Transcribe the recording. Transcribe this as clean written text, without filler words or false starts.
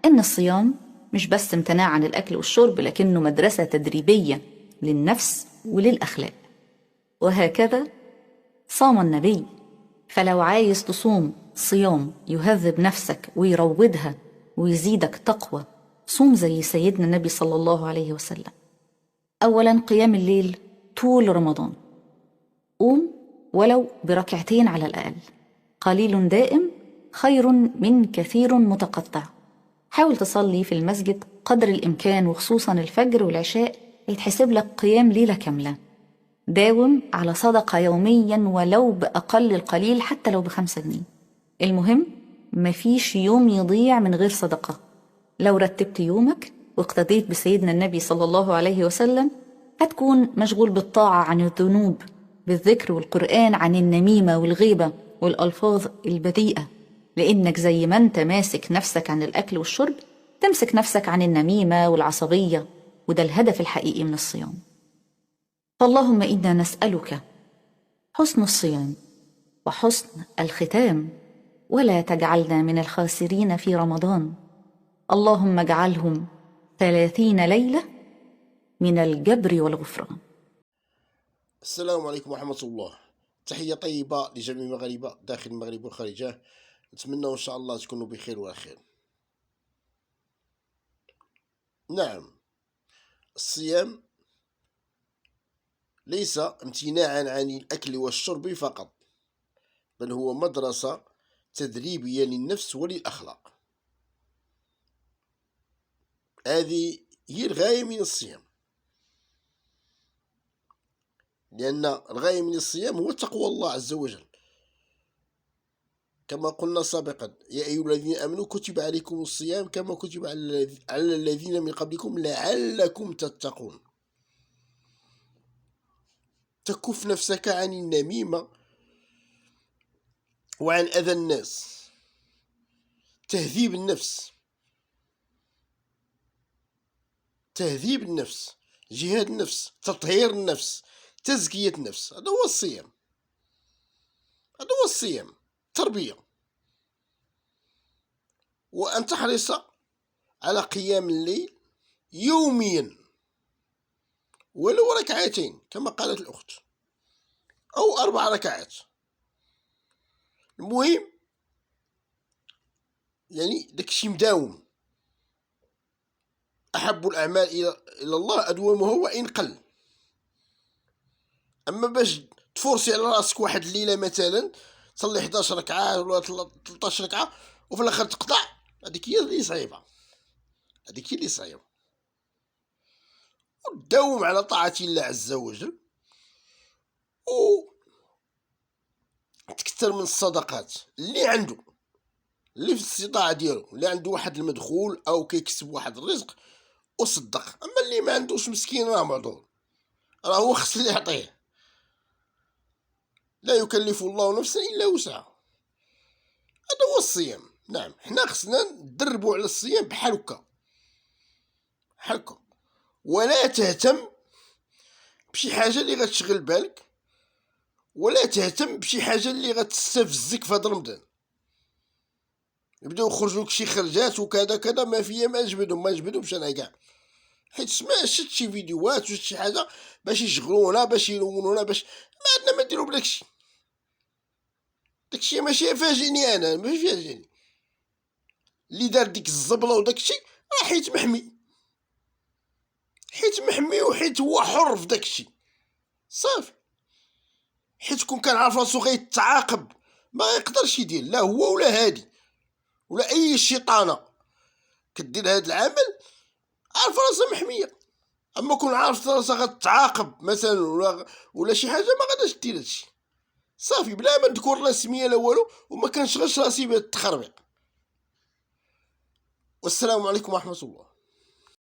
إن الصيام مش بس امتناع عن الأكل والشرب، لكنه مدرسة تدريبية للنفس وللأخلاق. وهكذا صام النبي. فلو عايز تصوم صيام يهذب نفسك ويروضها ويزيدك تقوى، صوم زي سيدنا النبي صلى الله عليه وسلم. أولا، قيام الليل طول رمضان. قوم ولو بركعتين على الأقل. قليل دائم خير من كثير متقطع. حاول تصلي في المسجد قدر الإمكان، وخصوصا الفجر والعشاء يتحسب لك قيام ليلة كاملة. داوم على صدقة يوميا ولو بأقل القليل، حتى لو ب5 جنيه. المهم مفيش يوم يضيع من غير صدقة. لو رتبت يومك واقتديت بسيدنا النبي صلى الله عليه وسلم، هتكون مشغول بالطاعة عن الذنوب، بالذكر والقرآن عن النميمة والغيبة والألفاظ البذيئة، لأنك زي ما انت ماسك نفسك عن الأكل والشرب تمسك نفسك عن النميمة والعصبية، وده الهدف الحقيقي من الصيام. فاللهم إنا نسألك حسن الصيام وحسن الختام، ولا تجعلنا من الخاسرين في رمضان. اللهم اجعلهم 30 ليلة من الجبر والغفران. السلام عليكم ورحمة الله. تحية طيبة لجميع المغاربة داخل المغرب وخارجه. نتمنى إن شاء الله تكونوا بخير وعلى خير. نعم، الصيام ليس امتناعا عن الأكل والشرب فقط، بل هو مدرسة تدريبية للنفس وللأخلاق. هذه هي الغاية من الصيام، لأن الغاية من الصيام هو تقوى الله عز وجل، كما قلنا سابقا: يا أيها الذين آمنوا كتب عليكم الصيام كما كتب على الذين من قبلكم لعلكم تتقون. تكف نفسك عن النميمة وعن أذى الناس. تهذيب النفس، تهذيب النفس، جهاد النفس، تطهير النفس، تزكية النفس. هذا هو الصيام، هذا هو الصيام، تربية. وأن تحرص على قيام الليل يوميا ولو ركعتين كما قالت الأخت، أو 4 ركعات. المهم يعني داكشي مداوم. أحب الأعمال إلى الله أدومها وإن قل. أما باش تفورسي على راسك واحد الليلة مثلا تصلي 11 ركعة ولا 13 ركعة وفي الآخر تقطع، هذيك هي اللي صعيبة، هذيك هي اللي صعيبة. وتداوم على طاعة الله عز وجل، وتكثر من الصدقات اللي عنده، اللي في الاستطاعة ديالو، اللي عنده واحد المدخول أو كيكسب واحد الرزق وصدق. أما اللي ما عندوش مسكين راه معذور، راه هو خص اللي يعطيه. لا يكلف الله نفسا إلا وسعها. هذا هو الصيام. نعم، حنا خصنا ندربوا على الصيام بحال هكا، بحال هكا. ولا تهتم بشي حاجة اللي غتشغل بالك، ولا تهتم بشي حاجة اللي غتستفزك في هذا رمضان. يبداو يخرجوك شي خرجات وكذا كذا، ما فيا ما نجبدهمش انا كاع، حيت شفت شي فيديوهات وشفت شي حاجة باش يشغلونا، باش يلونونا، باش ما عندنا ما نديرو بداكشي. داكشي ماشي فاجئني انا، ماشي فاجئني. اللي دار ديك الزبله وداكشي راه حيت محمي، حيت محمي وحيت هو حر في داكشي صافي. حيت كون كان عارف راسو غيتعاقب ما يقدرش يدير، لا هو ولا هادي ولا اي شيطانه كدير هاد العمل، عارف راسها محميه. اما كون عارف راسها غتعاقب مثلا ولا شي حاجه ما غاداش دير هادشي صافي، بلا ما نذكر لا سميه لا والو، وما كنشغلش راسي بهاد التخربيق. والسلام عليكم ورحمه الله.